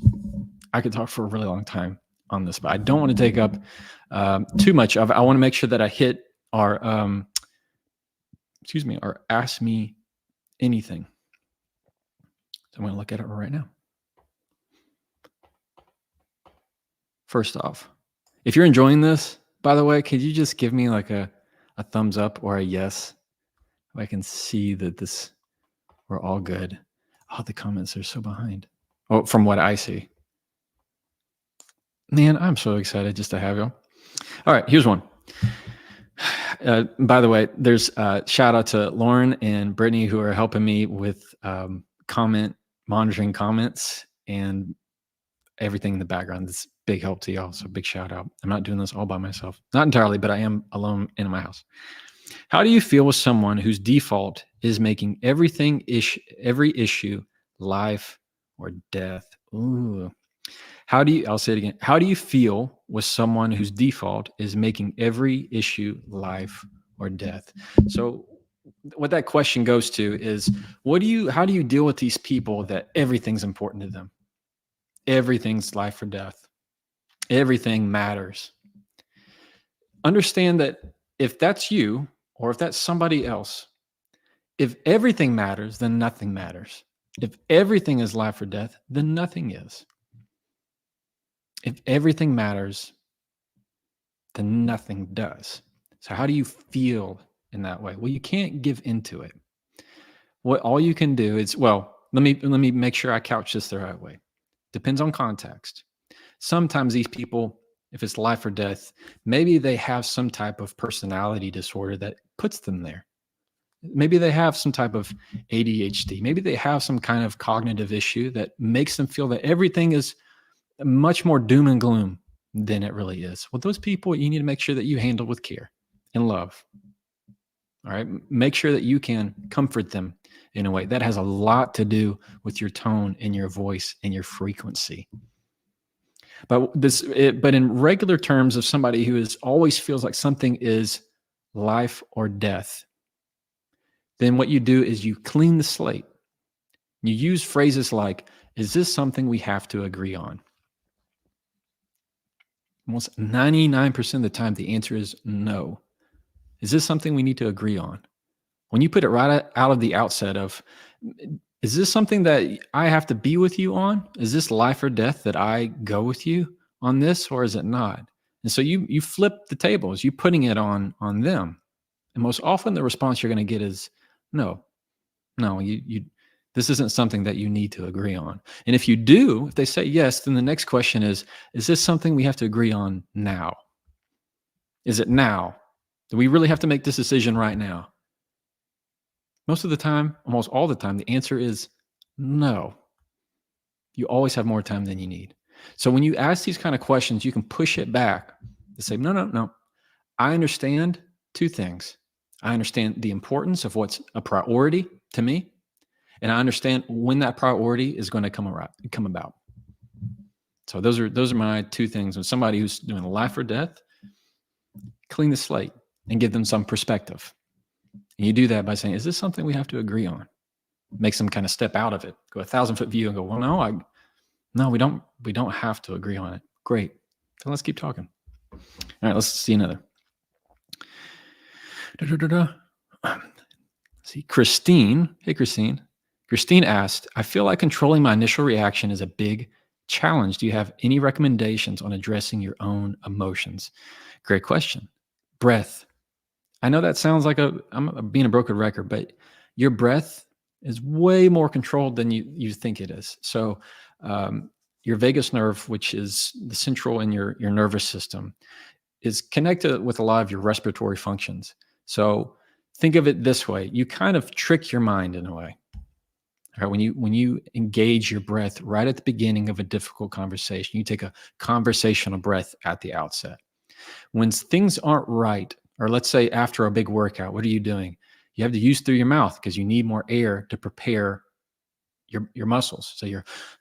I could talk for a really long time on this, but I don't want to take up too much of it. I want to make sure that I hit our Ask Me Anything. So I'm going to look at it right now. First off, if you're enjoying this, by the way, could you just give me like a thumbs up or a yes? If I can see that we're all good. Oh, the comments are so behind. Oh, from what I see. Man, I'm so excited just to have you. All right, here's one. By the way, there's shout out to Lauren and Brittany who are helping me with monitoring comments and everything in the background. It's big help to y'all. So big shout out. I'm not doing this all by myself. Not entirely, but I am alone in my house. How do you feel with someone whose default is making every issue life or death? Ooh. I'll say it again. How do you feel with someone whose default is making every issue life or death? So what that question goes to is how do you deal with these people that everything's important to them? Everything's life or death. Everything matters. Understand that if that's you or if that's somebody else, if everything matters, then nothing matters. If everything is life or death, then nothing is. If everything matters, then nothing does. So how do you feel in that way? Well, you can't give into it. What all you can do is, let me make sure I couch this the right way. Depends on context. Sometimes these people, if it's life or death, maybe they have some type of personality disorder that puts them there. Maybe they have some type of ADHD. Maybe they have some kind of cognitive issue that makes them feel that everything is much more doom and gloom than it really is. Well, those people, you need to make sure that you handle with care and love. All right. Make sure that you can comfort them in a way that has a lot to do with your tone and your voice and your frequency. But in regular terms of somebody who always feels like something is life or death, then what you do is you clean the slate. You use phrases like, is this something we have to agree on? Almost 99% of the time, the answer is no. Is this something we need to agree on? When you put it right out of the outset of, is this something that I have to be with you on? Is this life or death that I go with you on this, or is it not? And so you flip the tables, you putting it on them. And most often the response you're going to get is no, you This isn't something that you need to agree on. And if you do, if they say yes, then the next question is this something we have to agree on now? Is it now? Do we really have to make this decision right now? Most of the time, almost all the time, the answer is no. You always have more time than you need. So when you ask these kind of questions, you can push it back to say, no, no, no. I understand two things. I understand the importance of what's a priority to me, and I understand when that priority is going to come about. So those are my two things. When somebody who's doing life or death, clean the slate and give them some perspective. And you do that by saying, is this something we have to agree on? Make them kind of step out of it, go 1,000-foot view and go, well, no, we don't have to agree on it. Great. So let's keep talking. All right, let's see another. See, Christine. Hey, Christine. Christine asked, I feel like controlling my initial reaction is a big challenge. Do you have any recommendations on addressing your own emotions? Great question. Breath. I know that sounds like I'm being a broken record, but your breath is way more controlled than you think it is. So your vagus nerve, which is the central in your nervous system, is connected with a lot of your respiratory functions. So think of it this way. You kind of trick your mind in a way. All right, when you engage your breath right at the beginning of a difficult conversation, you take a conversational breath at the outset. When things aren't right, or let's say after a big workout, what are you doing? You have to use through your mouth because you need more air to prepare your muscles. So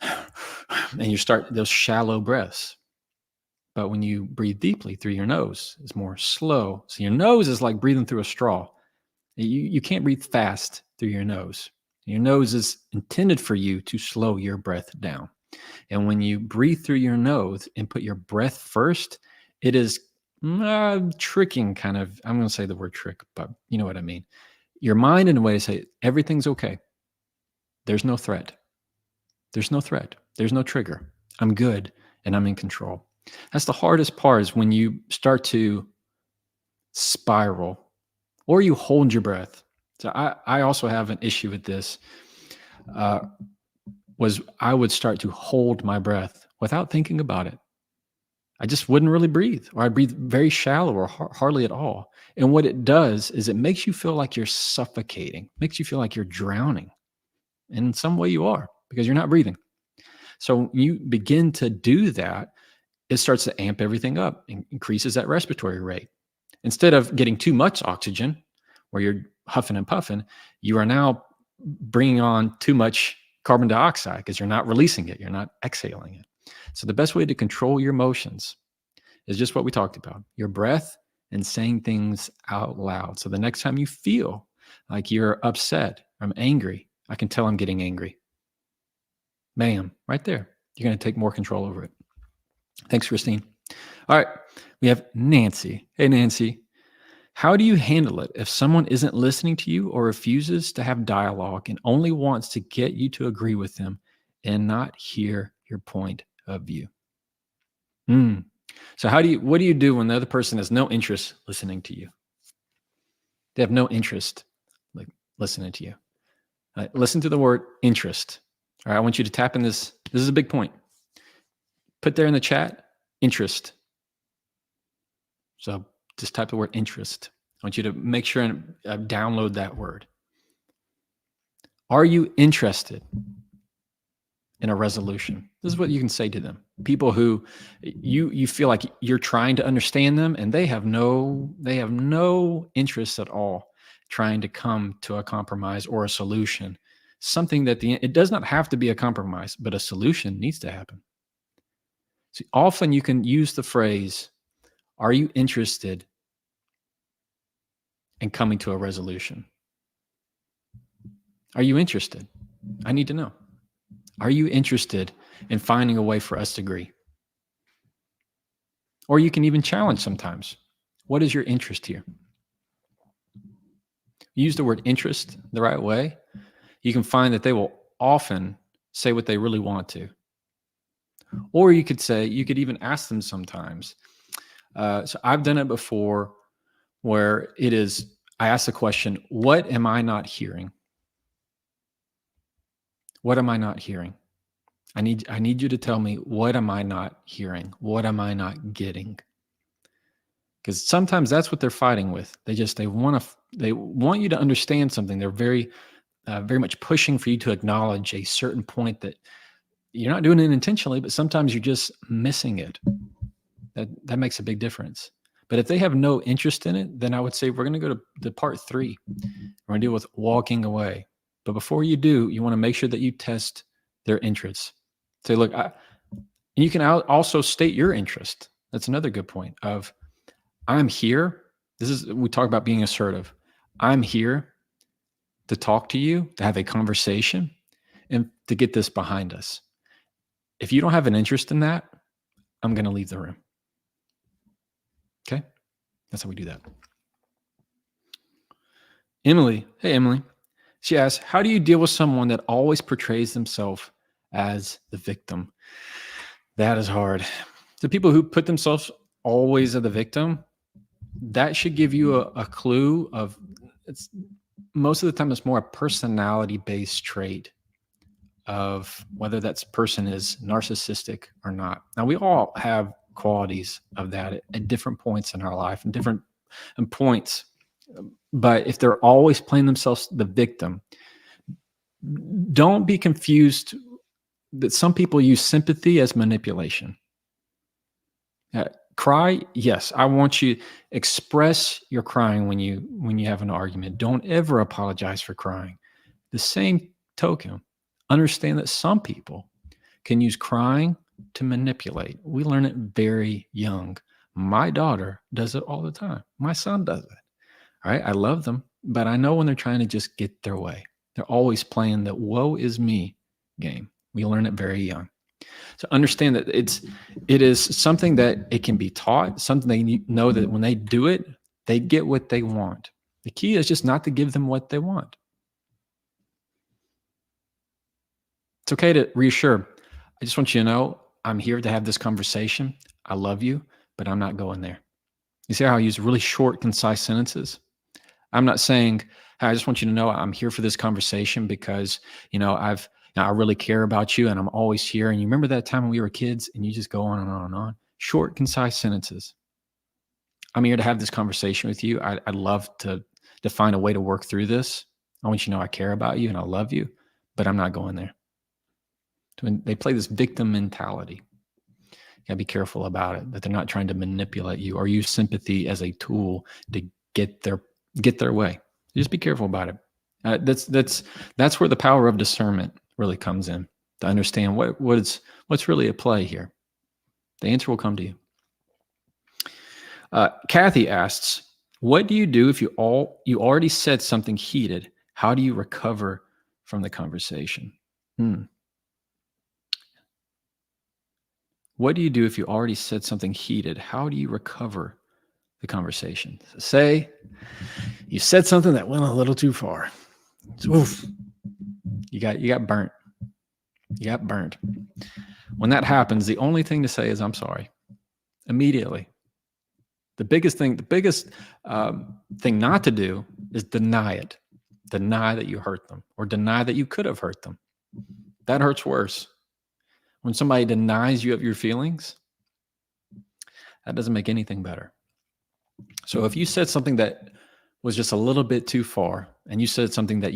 and you start those shallow breaths. But when you breathe deeply through your nose, it's more slow. So your nose is like breathing through a straw. You can't breathe fast through your nose. Your nose is intended for you to slow your breath down. And when you breathe through your nose and put your breath first, it is tricking kind of, I'm going to say the word trick, but you know what I mean. Your mind in a way to say, everything's okay. There's no threat. There's no threat. There's no trigger. I'm good and I'm in control. That's the hardest part, is when you start to spiral or you hold your breath. So I also have an issue with this. Was I would start to hold my breath without thinking about it. I just wouldn't really breathe, or I'd breathe very shallow or hardly at all. And what it does is it makes you feel like you're suffocating, makes you feel like you're drowning. And in some way you are, because you're not breathing. So when you begin to do that, it starts to amp everything up and increases that respiratory rate. Instead of getting too much oxygen, where you're huffing and puffing, you are now bringing on too much carbon dioxide because you're not releasing it. You're not exhaling it. So the best way to control your emotions is just what we talked about, your breath and saying things out loud. So the next time you feel like you're upset, I'm angry, I can tell I'm getting angry. Bam, right there. You're going to take more control over it. Thanks, Christine. All right, we have Nancy. Hey, Nancy. How do you handle it if someone isn't listening to you or refuses to have dialogue and only wants to get you to agree with them and not hear your point of view? So what do you do when the other person has no interest listening to you? They have no interest listening to you. Listen to the word interest. All right, I want you to tap in this. This is a big point. Put there in the chat, interest. So just type the word interest. I want you to make sure and download that word. Are you interested in a resolution? This is what you can say to them. People who you feel like you're trying to understand them, and they have no interest at all trying to come to a compromise or a solution. Something that it does not have to be a compromise, but a solution needs to happen. See, often you can use the phrase, are you interested in coming to a resolution? Are you interested? I need to know. Are you interested in finding a way for us to agree? Or you can even challenge sometimes. What is your interest here? Use the word interest the right way. You can find that they will often say what they really want to. Or you could even ask them sometimes. So I've done it before where I ask the question, what am I not hearing? What am I not hearing? I need you to tell me, what am I not hearing? What am I not getting? Because sometimes that's what they're fighting with. They want you to understand something. They're very much pushing for you to acknowledge a certain point that you're not doing it intentionally, but sometimes you're just missing it. That makes a big difference. But if they have no interest in it, then I would say we're going to go to part 3. We're going to deal with walking away. But before you do, you want to make sure that you test their interests. Say, look, and you can also state your interest. That's another good point of, I'm here. We talk about being assertive. I'm here to talk to you, to have a conversation, and to get this behind us. If you don't have an interest in that, I'm going to leave the room. Okay? That's how we do that. Emily. Hey, Emily. She asks, how do you deal with someone that always portrays themselves as the victim? That is hard. The people who put themselves always as the victim, that should give you a clue of, it's most of the time it's more a personality-based trait of whether that person is narcissistic or not. Now, we all have qualities of that at different points in our life and different points. But if they're always playing themselves the victim, don't be confused that some people use sympathy as manipulation. Cry, yes, I want you to express your crying when you have an argument. Don't ever apologize for crying. The same token, understand that some people can use crying to manipulate. We learn it very young. My daughter does it all the time. My son does it. All right, I love them, but I know when they're trying to just get their way. They're always playing the woe is me game. We learn it very young. So understand that it is something that it can be taught, something they know that when they do it, they get what they want. The key is just not to give them what they want. It's okay to reassure. I just want you to know I'm here to have this conversation. I love you, but I'm not going there. You see how I use really short, concise sentences? I'm not saying, hey, I just want you to know I'm here for this conversation because, I really care about you and I'm always here. And you remember that time when we were kids, and you just go on and on and on. Short, concise sentences. I'm here to have this conversation with you. I'd love to find a way to work through this. I want you to know I care about you and I love you, but I'm not going there. When they play this victim mentality, you gotta be careful about it, that they're not trying to manipulate you or use sympathy as a tool to get their way. Just be careful about it. That's where the power of discernment really comes in, to understand what's really at play here. The answer will come to you. Kathy asks, what do you do if you already said something heated? How do you recover from the conversation? What do you do if you already said something heated? How do you recover the conversation? So say you said something that went a little too far. Oof. You got burnt. You got burnt. When that happens, the only thing to say is, I'm sorry. Immediately. The biggest thing not to do is deny it. Deny that you hurt them or deny that you could have hurt them. That hurts worse. When somebody denies you of your feelings, that doesn't make anything better. So if you said something that was just a little bit too far and you said something that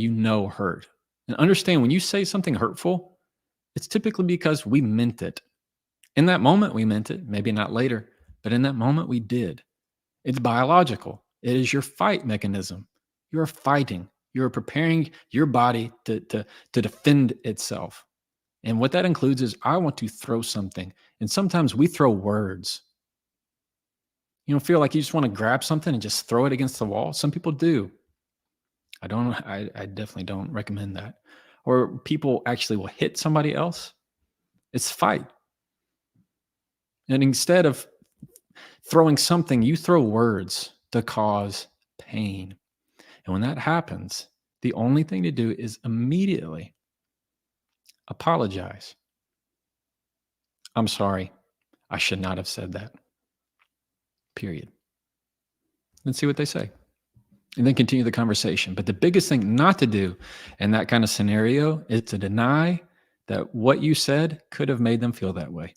hurt, and understand when you say something hurtful, it's typically because we meant it. In that moment, we meant it, maybe not later, but in that moment we did. It's biological. It is your fight mechanism. You're fighting. You're preparing your body to defend itself. And what that includes is, I want to throw something. And sometimes we throw words. You don't feel like you just want to grab something and just throw it against the wall? Some people do. I definitely don't recommend that. Or people actually will hit somebody else. It's fight. And instead of throwing something, you throw words to cause pain. And when that happens, the only thing to do is immediately apologize. I'm sorry. I should not have said that. Period. And see what they say. and then continue the conversation. But the biggest thing not to do in that kind of scenario is to deny that what you said could have made them feel that way,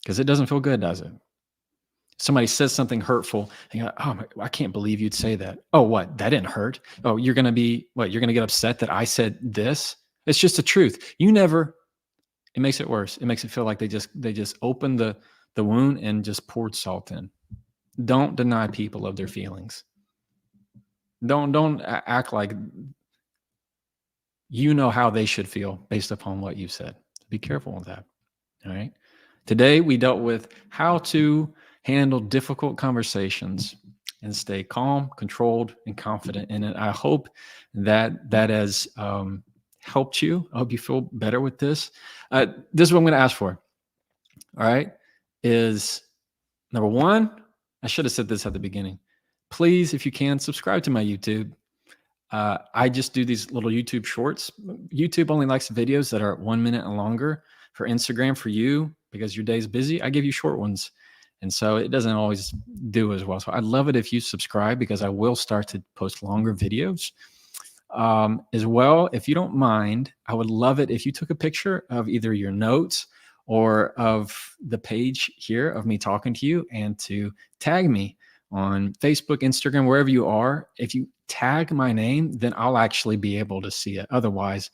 because it doesn't feel good, does it? Somebody says something hurtful and you're like, oh, I can't believe you'd say that. Oh, what? That didn't hurt. Oh, you're going to be what? You're going to get upset that I said this? It's just the truth. You never, it makes it worse. It makes it feel like they just opened the wound and just poured salt in. Don't deny people of their feelings. Don't act like you know how they should feel based upon what you said. Be careful with that. All right. Today we dealt with how to handle difficult conversations and stay calm, controlled, and confident in it. I hope that has helped you. I hope you feel better with this. This is what I'm going to ask for. All right. Is number one, I should have said this at the beginning. Please, if you can, subscribe to my YouTube. I just do these little YouTube shorts. YouTube only likes videos that are 1 minute and longer. For Instagram, for you, because your day's busy, I give you short ones. And so it doesn't always do as well. So I'd love it if you subscribe, because I will start to post longer videos. As well, if you don't mind, I would love it if you took a picture of either your notes or of the page here of me talking to you, and to tag me on Facebook, Instagram, wherever you are. If you tag my name, then I'll actually be able to see it. Otherwise,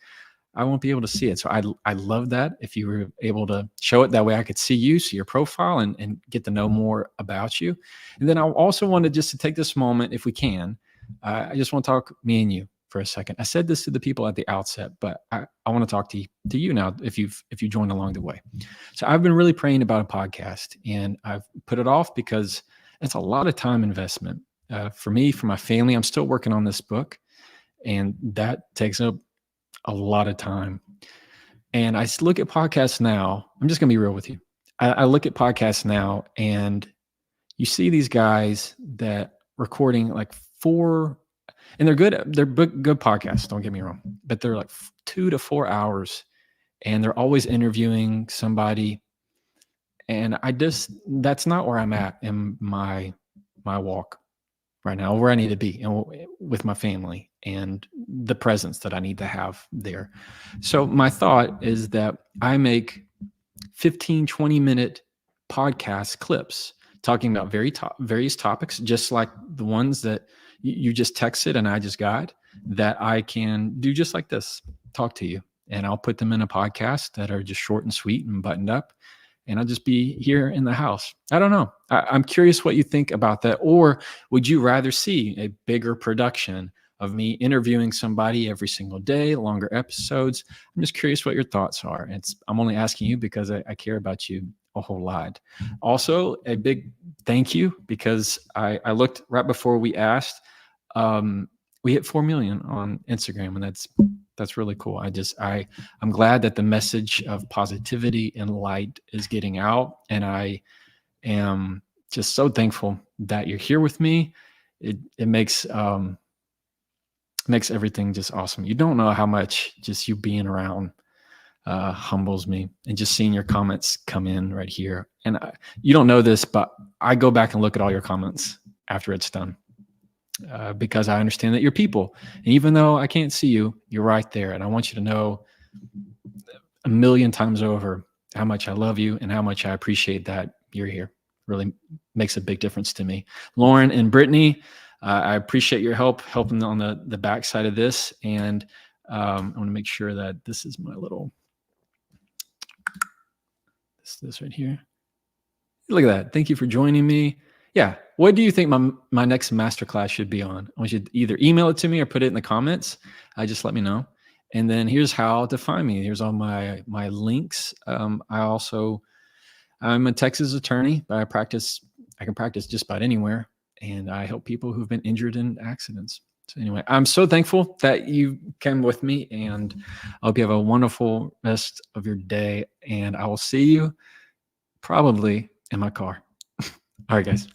I won't be able to see it. So I love that if you were able to show it. That way I could see you, see your profile, and get to know more about you. And then I also wanted just to take this moment, if we can, I just want to talk me and you for a second. I said this to the people at the outset, but I want to talk to you now if you joined along the way. So I've been really praying about a podcast, and I've put it off because it's a lot of time investment for me, for my family. I'm still working on this book, and that takes up a lot of time. And I look at podcasts now. I'm just going to be real with you. I look at podcasts now, and you see these guys that recording like 4, and they're good. They're good podcasts. Don't get me wrong, but they're like 2 to 4 hours, and they're always interviewing somebody. And that's not where I'm at in my walk right now, where I need to be, and with my family and the presence that I need to have there. So my thought is that I make 15, 20-minute podcast clips talking about various topics, just like the ones that you just texted and I just got, that I can do just like this, talk to you. And I'll put them in a podcast that are just short and sweet and buttoned up. And I'll just be here in the house. I don't know. I'm curious what you think about that. Or would you rather see a bigger production of me interviewing somebody every single day, longer episodes? I'm just curious what your thoughts are. I'm only asking you because I care about you a whole lot. Also, a big thank you, because I looked right before we asked. We hit 4 million on Instagram, and that's really cool. I'm glad that the message of positivity and light is getting out, and I am just so thankful that you're here with me. It makes everything just awesome. You don't know how much just you being around humbles me, and just seeing your comments come in right here. And you don't know this, but I go back and look at all your comments after it's done. Because I understand that you're people. And even though I can't see you, you're right there. And I want you to know 1 million times over how much I love you and how much I appreciate that you're here. Really makes a big difference to me. Lauren and Brittany, I appreciate your helping on the backside of this. And I want to make sure that this is my little, this right here. Look at that. Thank you for joining me. Yeah. What do you think my next masterclass should be on? I want you to either email it to me or put it in the comments. Just let me know. And then here's how to find me. Here's all my links. I'm a Texas attorney, but I can practice just about anywhere. And I help people who've been injured in accidents. So anyway, I'm so thankful that you came with me, and I hope you have a wonderful rest of your day. And I will see you probably in my car. All right, guys.